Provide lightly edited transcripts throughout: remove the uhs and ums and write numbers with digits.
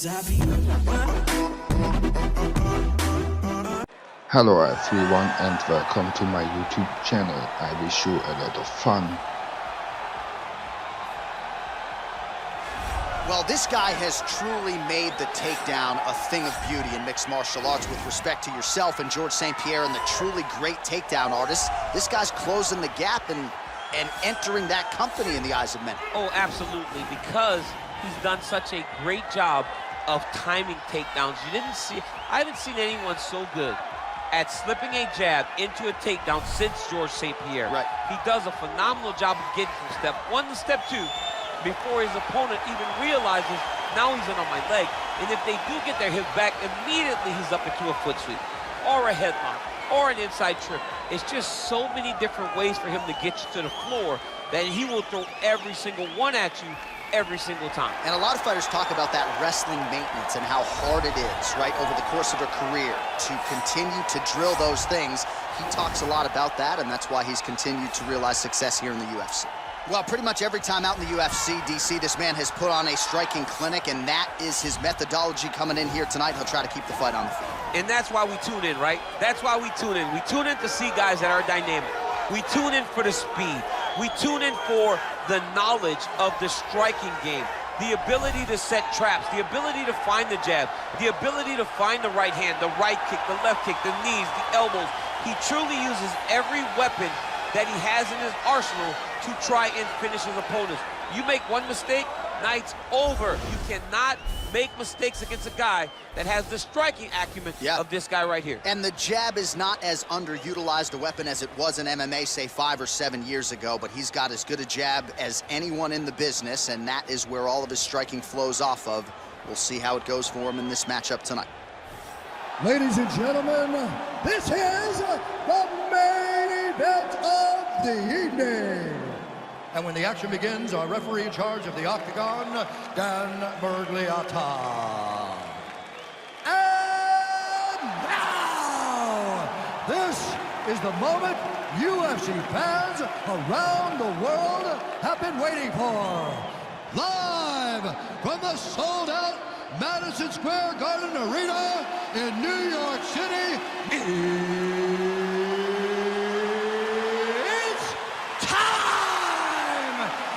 Hello everyone and welcome to my YouTube channel. I wish you a lot of fun. Well, this guy has truly made the takedown a thing of beauty in mixed martial arts. With respect to yourself and George St. Pierre and the truly great takedown artists, this guy's closing the gap and entering that company in the eyes of men. Oh, absolutely, because he's done such a great job of timing takedowns. I haven't seen anyone so good at slipping a jab into a takedown since George St. Pierre. Right. He does a phenomenal job of getting from step one to step two before his opponent even realizes now he's in on my leg. And if they do get their hip back, immediately he's up into a foot sweep or a headlock or an inside trip. It's just so many different ways for him to get you to the floor that he will throw every single one at you every single time. And a lot of fighters talk about that wrestling maintenance and how hard it is, right, over the course of a career to continue to drill those things. He talks a lot about that, and that's why he's continued to realize success here in the UFC. Well, pretty much every time out in the UFC, DC, this man has put on a striking clinic, and that is his methodology coming in here tonight. He'll try to keep the fight on the field. And that's why we tune in, right? That's why we tune in. We tune in to see guys that are dynamic. We tune in for the speed. We tune in for the knowledge of the striking game, the ability to set traps, the ability to find the jab, the ability to find the right hand, the right kick, the left kick, the knees, the elbows. He truly uses every weapon that he has in his arsenal to try and finish his opponents. You make one mistake, night's over. You cannot make mistakes against a guy that has the striking acumen of this guy right here. And the jab is not as underutilized a weapon as it was in MMA, say 5 or 7 years ago, but he's got as good a jab as anyone in the business, and that is where all of his striking flows off of. We'll see how it goes for him in this matchup tonight. Ladies and gentlemen, this is the main event of the evening. And when the action begins, our referee in charge of the Octagon, Dan Bergliata. And now, this is the moment UFC fans around the world have been waiting for. Live from the sold-out Madison Square Garden Arena in New York City, it's time!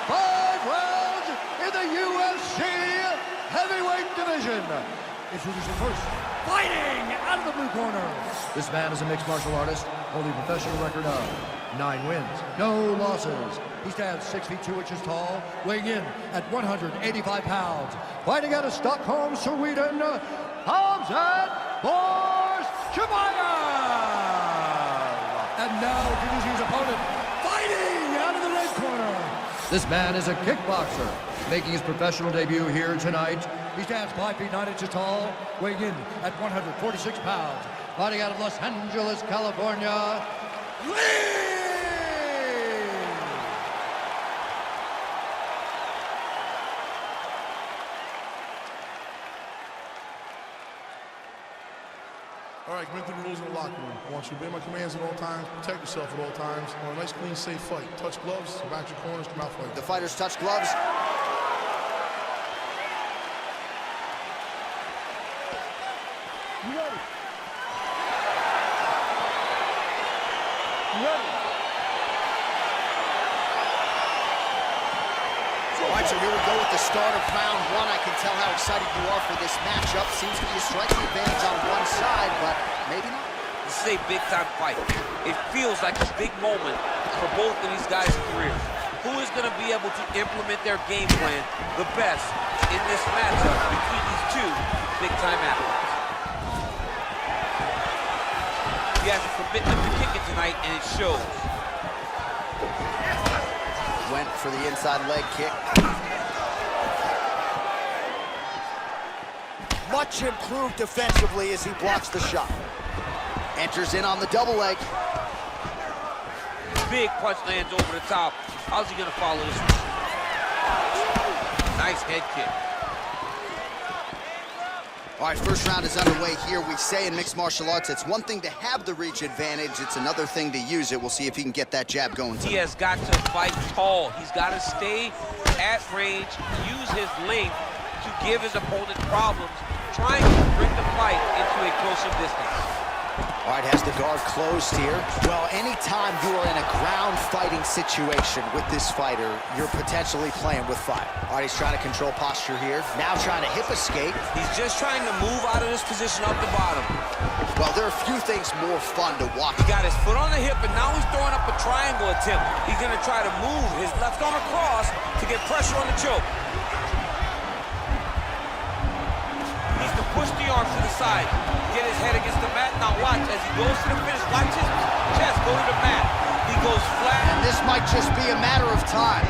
5 rounds in the UFC heavyweight division. Introducing first, fighting out of the blue corner. This man is a mixed martial artist, holding a professional record of 9 wins, no losses. He stands 6 feet 2 inches tall, weighing in at 185 pounds. Fighting out of Stockholm, Sweden, Khazmat Chimaev. And now introducing his opponent, fighting out of the red corner. This man is a kickboxer, making his professional debut here tonight. He stands 5 feet 9 inches tall, weighing in at 146 pounds. Fighting out of Los Angeles, California, Lee! All right, come into the rules in the locker room. I want you to obey my commands at all times, protect yourself at all times. I want a nice, clean, safe fight. Touch gloves, back your corners, come out fight. The fighters touch gloves. You ready? You ready? All right, so here we go with the start of round 1. I can tell how excited you are for this matchup. Seems to be a striking advantage on one side, but maybe not. This is a big-time fight. It feels like a big moment for both of these guys' careers. Who is going to be able to implement their game plan the best in this matchup between these two big-time athletes? He has a commitment to kick it tonight, and it shows. Went for the inside leg kick. Much improved defensively as he blocks the shot. Enters in on the double leg. Big punch lands over the top. How's he gonna follow this one? Nice head kick. All right, first round is underway here. We say in mixed martial arts, it's one thing to have the reach advantage. It's another thing to use it. We'll see if he can get that jab going. He has got to fight tall. He's got to stay at range, use his length to give his opponent problems, trying to bring the fight into a closer distance. All right, has the guard closed here. Well, anytime you are in a ground fighting situation with this fighter, you're potentially playing with fire. All right, he's trying to control posture here. Now trying to hip escape. He's just trying to move out of this position up the bottom. Well, there are a few things more fun to watch. He got his foot on the hip, and now he's throwing up a triangle attempt. He's going to try to move his left arm across to get pressure on the choke. Needs to push the arm to the side. Get his head against the mat. Now watch as he goes to the finish. Watch his chest go to the mat. He goes flat. And this might just be a matter of time.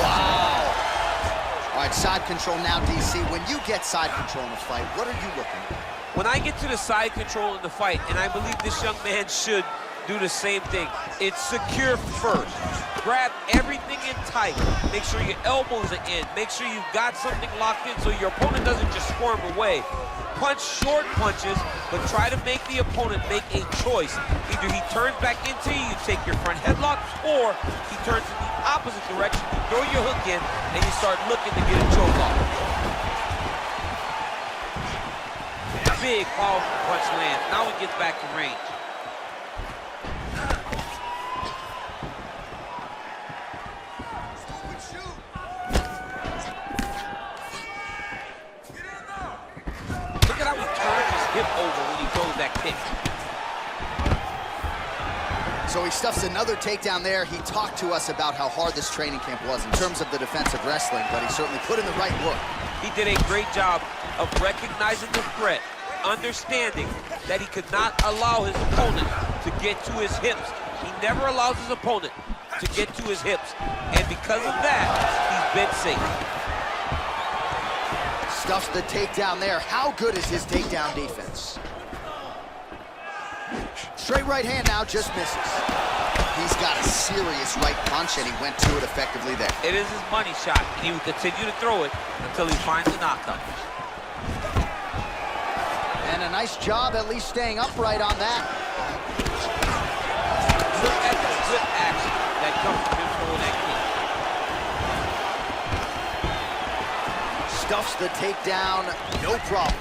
Wow. All right, side control now, DC. When you get side control in a fight, what are you looking at? When I get to the side control in the fight, and I believe this young man should do the same thing, it's secure first. Grab everything in tight. Make sure your elbows are in. Make sure you've got something locked in so your opponent doesn't just squirm away. Punch short punches, but try to make the opponent make a choice. Either he turns back into you, you take your front headlock, or he turns in the opposite direction, you throw your hook in, and you start looking to get a choke off. Big, powerful punch lands. Now he gets back to range. Look at how he turns his hip over when he throws that kick. So he stuffs another takedown there. He talked to us about how hard this training camp was in terms of the defensive wrestling, but he certainly put in the right work. He did a great job of recognizing the threat, understanding that he could not allow his opponent to get to his hips. He never allows his opponent to get to his hips, and because of that, he's been safe. Stuffs the takedown there. How good is his takedown defense? Straight right hand now, just misses. He's got a serious right punch, and he went to it effectively there. It is his money shot, and he will continue to throw it until he finds a knockout. And a nice job at least staying upright on that. Look at the whip action that comes from him throwing that kick. Stuffs the takedown, no problem.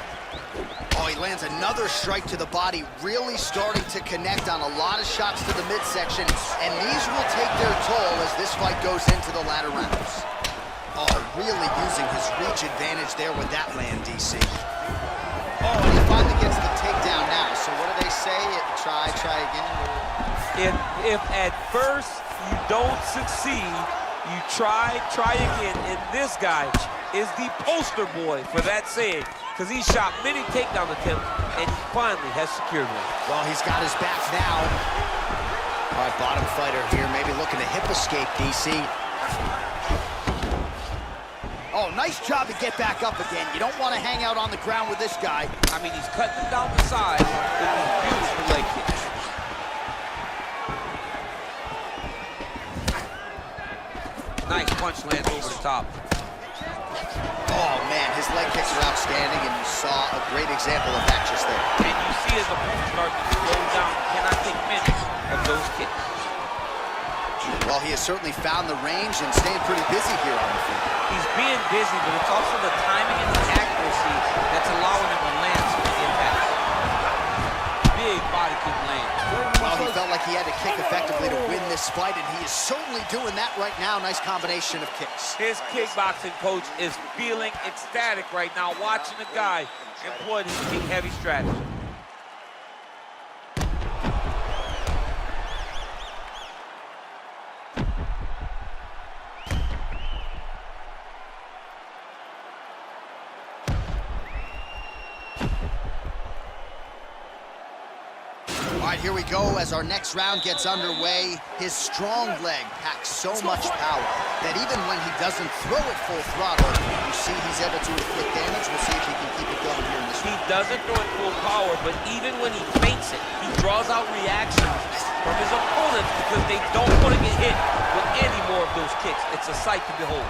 Oh, he lands another strike to the body, really starting to connect on a lot of shots to the midsection, and these will take their toll as this fight goes into the latter rounds. Oh, really using his reach advantage there with that land, DC. Oh, and he finally gets the takedown now. So what do they say? Try again? If at first you don't succeed, you try again. And this guy is the poster boy for that saying, because he shot many takedown attempts, and he finally has secured one. Well, he's got his back now. All right, bottom fighter here, maybe looking to hip escape, DC. Oh, nice job to get back up again. You don't want to hang out on the ground with this guy. I mean, he's cutting him down the side with these beautiful leg kicks. Nice punch lands over the top. Oh, man, his leg kicks are outstanding, and you saw a great example of that just there. And you see his opponent start to slow down. He cannot take many of those kicks. Well, he has certainly found the range and staying pretty busy here on the field. He's being busy, but it's also the timing and the accuracy that's allowing him to land so many attacks. Big body kick land. Well, he felt like he had to kick effectively to win this fight, and he is certainly doing that right now. Nice combination of kicks. His kickboxing coach is feeling ecstatic right now, watching the guy employ his kick-heavy strategy. All right, here we go as our next round gets underway. His strong leg packs so much power that even when he doesn't throw it full throttle, you see he's able to inflict damage. We'll see if he can keep it going here in this He round. doesn't throw it full power, but even when he feints it, he draws out reactions from his opponents because they don't want to get hit with any more of those kicks. It's a sight to behold.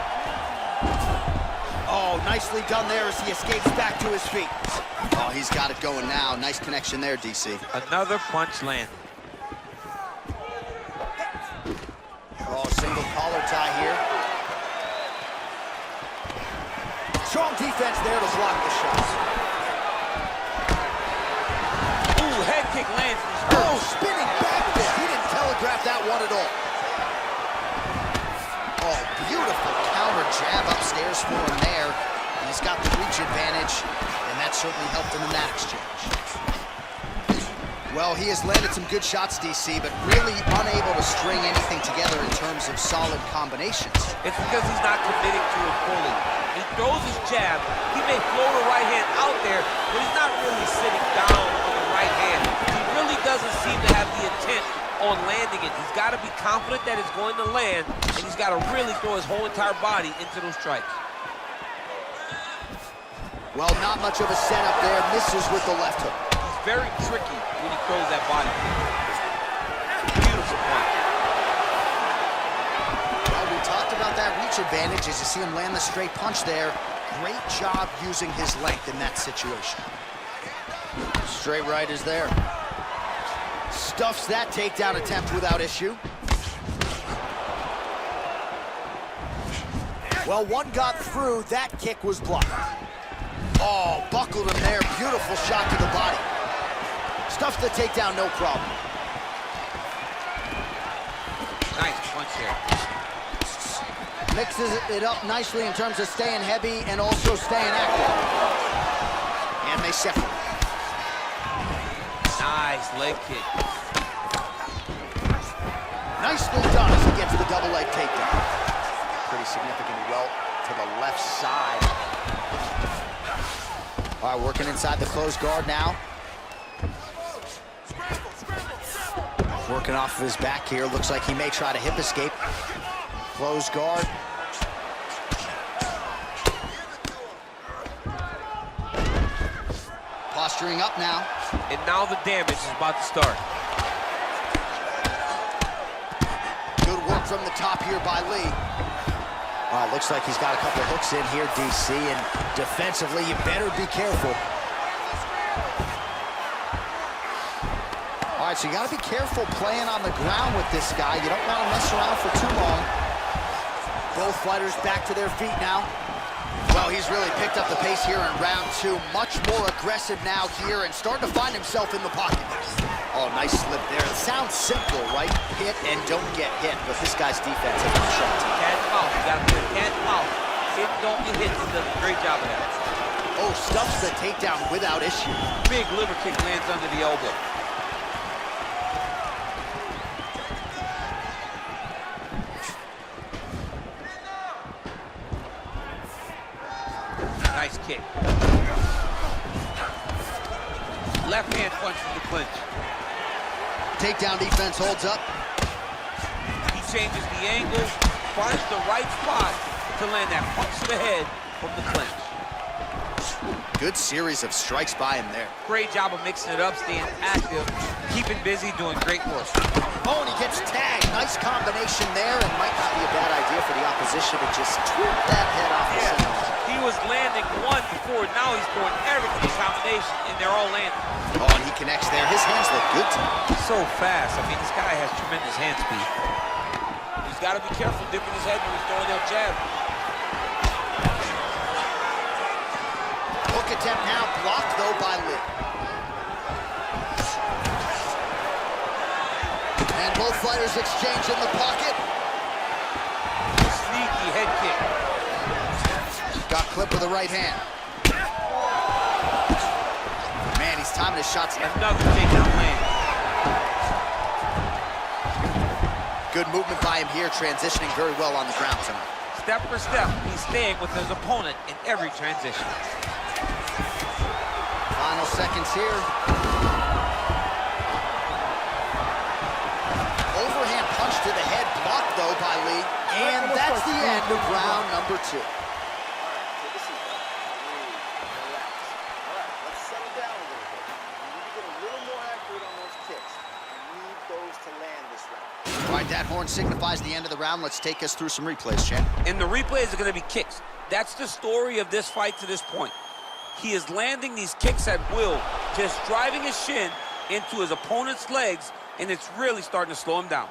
Oh, nicely done there as he escapes back to his feet. Oh, he's got it going now. Nice connection there, DC. Another punch landed. defense there to block the shots. Ooh, head kick lands. Oh, spinning back fist. He didn't telegraph that one at all. Oh, beautiful counter jab upstairs for him there. He's got the reach advantage, and that certainly helped him in that exchange. Well, he has landed some good shots, DC, but really unable to string anything together in terms of solid combinations. It's because he's not committing to it fully. He throws his jab. He may float a right hand out there, but he's not really sitting down on the right hand. He really doesn't seem to have the intent on landing it. He's got to be confident that it's going to land, and he's got to really throw his whole entire body into those strikes. Well, not much of a setup there. Misses with the left hook. He's very tricky when he throws that body. Beautiful point. Well, we talked about that reach advantage as you see him land the straight punch there. Great job using his length in that situation. Straight right is there. Stuffs that takedown attempt without issue. Well, one got through. That kick was blocked. Oh, buckled him there. Beautiful shot to the body. Stuffs the takedown, no problem. Nice punch there. Mixes it up nicely in terms of staying heavy and also staying active. And they separate. Nice leg kick. Nicely done as he gets the double leg takedown. Pretty significant welt to the left side. All right, working inside the closed guard now. Working off of his back here. Looks like he may try to hip escape. Closed guard. Posturing up now. And now the damage is about to start. Good work from the top here by Lee. Looks like he's got a couple hooks in here, DC, and defensively, you better be careful. All right, so you got to be careful playing on the ground with this guy. You don't want to mess around for too long. Both fighters back to their feet now. Well, he's really picked up the pace here in round two. Much more aggressive now here and starting to find himself in the pocket. Oh, nice slip there. It sounds simple, right? Hit and don't get hit, but this guy's defense has been sharp. Cat and mouse. You got to put cat and mouse. Hit, don't get hit. He does a great job of that. Oh, stuffs the takedown without issue. Big liver kick lands under the elbow. Nice kick. Left hand punch in the clinch. Takedown defense holds up. He changes the angle, finds the right spot to land that punch to the head from the clinch. Good series of strikes by him there. Great job of mixing it up, staying active, keeping busy, doing great work. Oh, and he gets tagged. Nice combination there, and might not be a bad idea for the opposition to just tweak that head off the center. He was landing one before, now he's throwing everything in combination, and they're all landing. Oh, and he connects there. His hands look good to him. So fast. I mean, this guy has tremendous hand speed. He's got to be careful dipping his head when he's throwing that jab. Hook attempt now, blocked though by Lee. And both fighters exchange in the pocket. Sneaky head kick. Got clipped with the right hand. Man, he's timing his shots. Another takedown land. Good movement by him here, transitioning very well on the ground tonight. Step for step, he's staying with his opponent in every transition. Final seconds here. Overhand punch to the head, blocked though by Lee. And that's the end of round number two. Let's settle down a little bit. You need to get a little more accurate on those kicks. You need those to land this round. All right, that horn signifies the end of the round. Let's take us through some replays, Chen. And the replays are going to be kicks. That's the story of this fight to this point. He is landing these kicks at will, just driving his shin into his opponent's legs, and it's really starting to slow him down.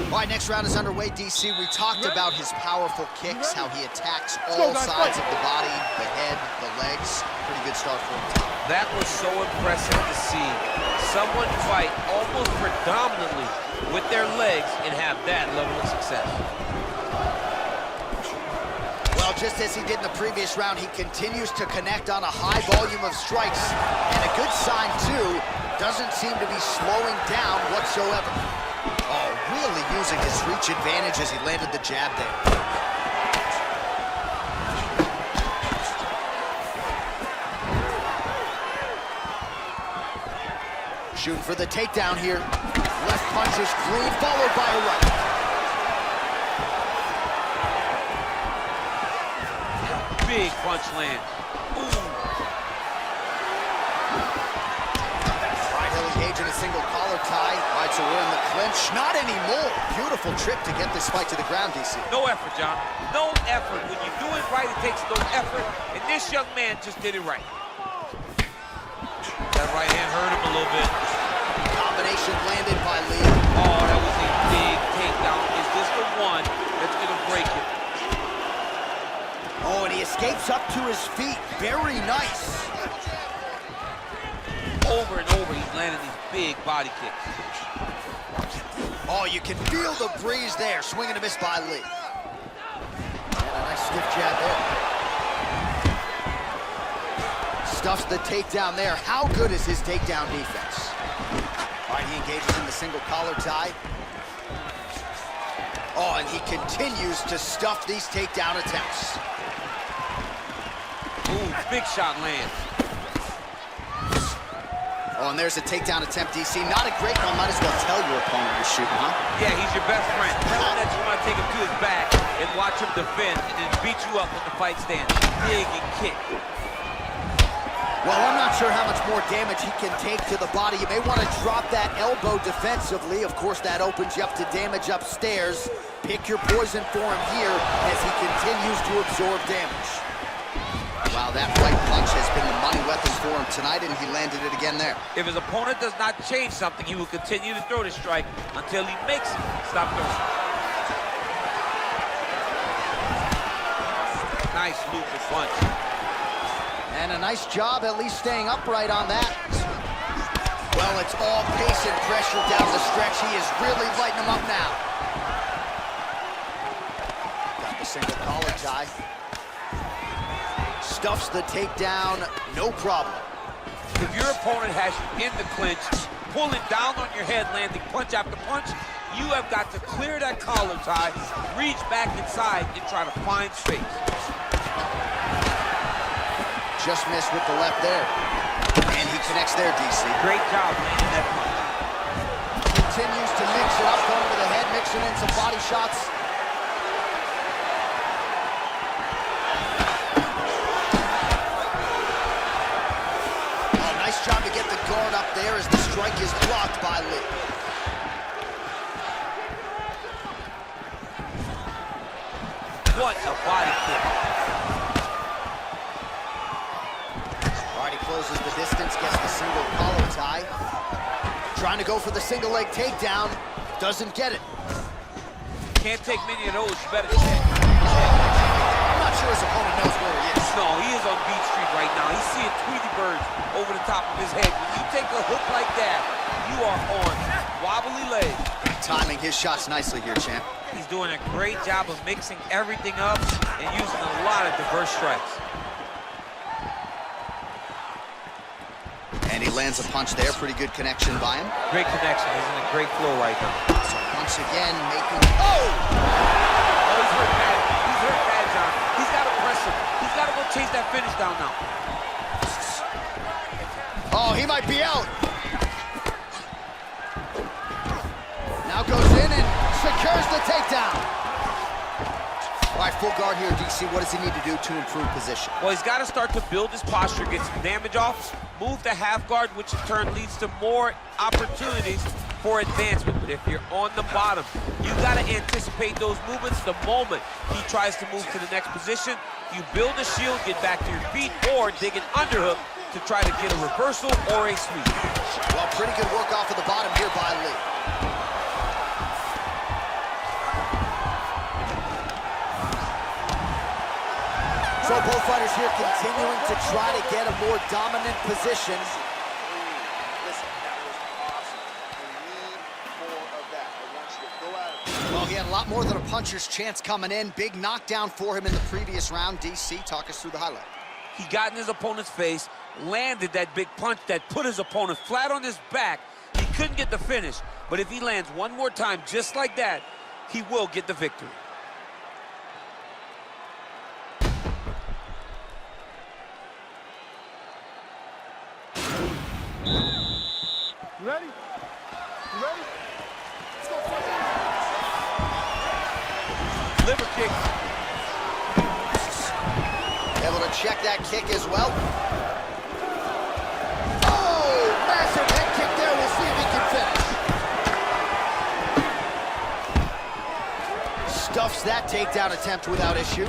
All right, next round is underway, DC. We talked about his powerful kicks, how he attacks all sides of the body, the head, the legs. Pretty good start for him. That was so impressive to see. Someone fight almost predominantly with their legs and have that level of success. Well, just as he did in the previous round, he continues to connect on a high volume of strikes. And a good sign, too, doesn't seem to be slowing down whatsoever. Oh, really using his reach advantage as he landed the jab there. Shooting for the takedown here. Left punch is clean, followed by a right. Big punch lands. In a single collar tie. All right, so we're in the clinch. Not anymore. Beautiful trip to get this fight to the ground, DC. No effort, John. No effort. When you do it right, it takes no effort. And this young man just did it right. That right hand hurt him a little bit. Combination landed by Lee. Oh, that was a big takedown. Is this the one that's going to break it? Oh, and he escapes up to his feet. Very nice. Over and over, he's landing these big body kicks. Oh, you can feel the breeze there. Swing and a miss by Lee. And a nice stiff jab there. Stuffs the takedown there. How good is his takedown defense? All right, he engages in the single collar tie. Oh, and he continues to stuff these takedown attempts. Ooh, big shot lands. Oh, and there's a takedown attempt, DC. Not a great one. Might as well tell your opponent you're shooting, huh? Yeah, he's your best friend. Tell him that you want to take him to his back and watch him defend and then beat you up when the fight stands. Big and kick. Well, I'm not sure how much more damage he can take to the body. You may want to drop that elbow defensively. Of course, that opens you up to damage upstairs. Pick your poison for him here as he continues to absorb damage. Wow, that right punch has been the money weapon for him tonight, and he landed it again there. If his opponent does not change something, he will continue to throw the strike until he makes it stop throwing. Nice looping punch. And a nice job at least staying upright on that. Well, it's all pace and pressure down the stretch. He is really lighting him up now. Got the single collar tie. Stuffs the takedown, no problem. If your opponent has you in the clinch, pulling down on your head, landing punch after punch, you have got to clear that collar tie, reach back inside, and try to find space. Just missed with the left there. And he connects there, DC. Great job landing that punch. Continues to mix it up, going to the head, mixing in some body shots. Trying to get the guard up there as the strike is blocked by Lee. What a body kick. All right, he closes the distance, gets the single collar tie. Trying to go for the single leg takedown. Doesn't get it. Can't take many of those. You better check. I'm not sure his opponent knows where he is. No, he is on Beat Street right now. He's seeing Tweety birds over the top of his head. When you take a hook like that, you are on wobbly legs. Timing his shots nicely here, champ. He's doing a great job of mixing everything up and using a lot of diverse strikes. And he lands a punch there. Pretty good connection by him. Great connection. He's in a great flow right now. So once again, making... Oh, he's hurt bad. He's hurt bad, John. He's got to press him. He's got to go chase that finish down now. Oh, he might be out. Now goes in and secures the takedown. All right, full guard here, DC. What does he need to do to improve position? Well, he's got to start to build his posture, get some damage off, move to half guard, which in turn leads to more opportunities for advancement. But if you're on the bottom, you got to anticipate those movements the moment he tries to move to the next position. You build a shield, get back to your feet, or dig an underhook to try to get a reversal or a sweep. Well, pretty good work off of the bottom here by Lee. So both fighters here continuing to try to get a more dominant position. Listen, that was awesome. We need more of that. I want you to go at it. Well, he had a lot more than a puncher's chance coming in. Big knockdown for him in the previous round. DC, talk us through the highlight. He got in his opponent's face, landed that big punch that put his opponent flat on his back. He couldn't get the finish, but if he lands one more time just like that, he will get the victory. You ready? You ready? Let's go fight. Liver kick. Able to check that kick as well. Oh, massive head kick there. We'll see if he can finish. Stuffs that takedown attempt without issue.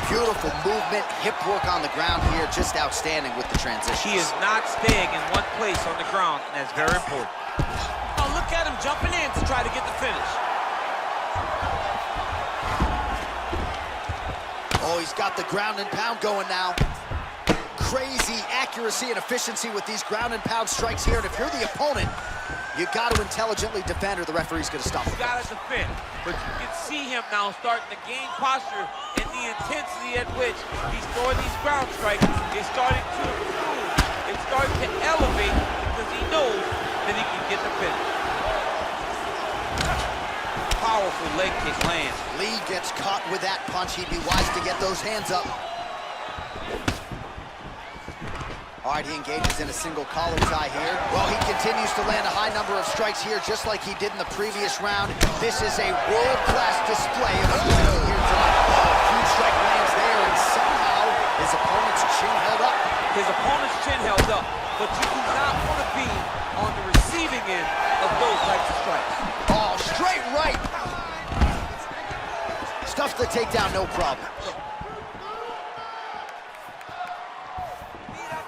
Beautiful movement, hip work on the ground here, just outstanding with the transition. He is not staying in one place on the ground, and that's very important. Oh, look at him jumping in to try to get the finish. Oh, he's got the ground and pound going now. Crazy accuracy and efficiency with these ground and pound strikes here, and if you're the opponent, you got to intelligently defend or the referee's going to stop him. You got to defend, but you can see him now starting to gain posture and the intensity at which he's throwing these ground strikes is starting to improve. It's starting to elevate because he knows that he can get the finish. Powerful leg kick lands. Lee gets caught with that punch. He'd be wise to get those hands up. All right, he engages in a single collar tie here. Well, he continues to land a high number of strikes here, just like he did in the previous round. This is a world-class display of ability here tonight. Huge strike lands there, and somehow his opponent's chin held up. His opponent's chin held up, but you do not want to be on the receiving end of those types of strikes. Oh, straight right. Stuffs the takedown, no problem.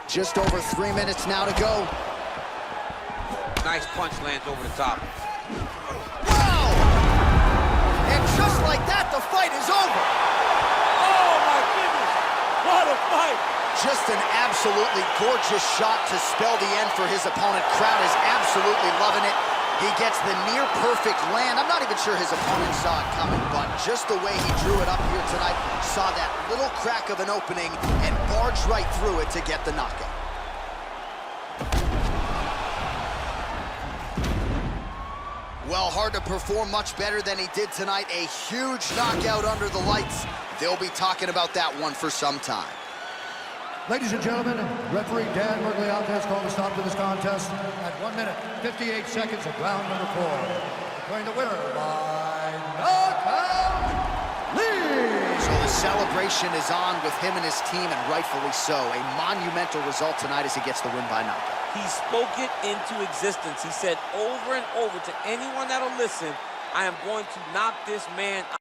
Just over 3 minutes now to go. Nice punch lands over the top. Wow! And just like that, the fight is over. Oh, my goodness! What a fight! Just an absolutely gorgeous shot to spell the end for his opponent. Crowd is absolutely loving it. He gets the near-perfect land. I'm not even sure his opponent saw it coming, but just the way he drew it up here tonight, saw that little crack of an opening and barged right through it to get the knockout. Well, hard to perform much better than he did tonight. A huge knockout under the lights. They'll be talking about that one for some time. Ladies and gentlemen, referee Dan Mergliata has called a stop to this contest at 1 minute, 58 seconds of round number 4. Declaring the winner by knockout, Lee! So the celebration is on with him and his team, and rightfully so. A monumental result tonight as he gets the win by knockout. He spoke it into existence. He said over and over to anyone that'll listen, I am going to knock this man out.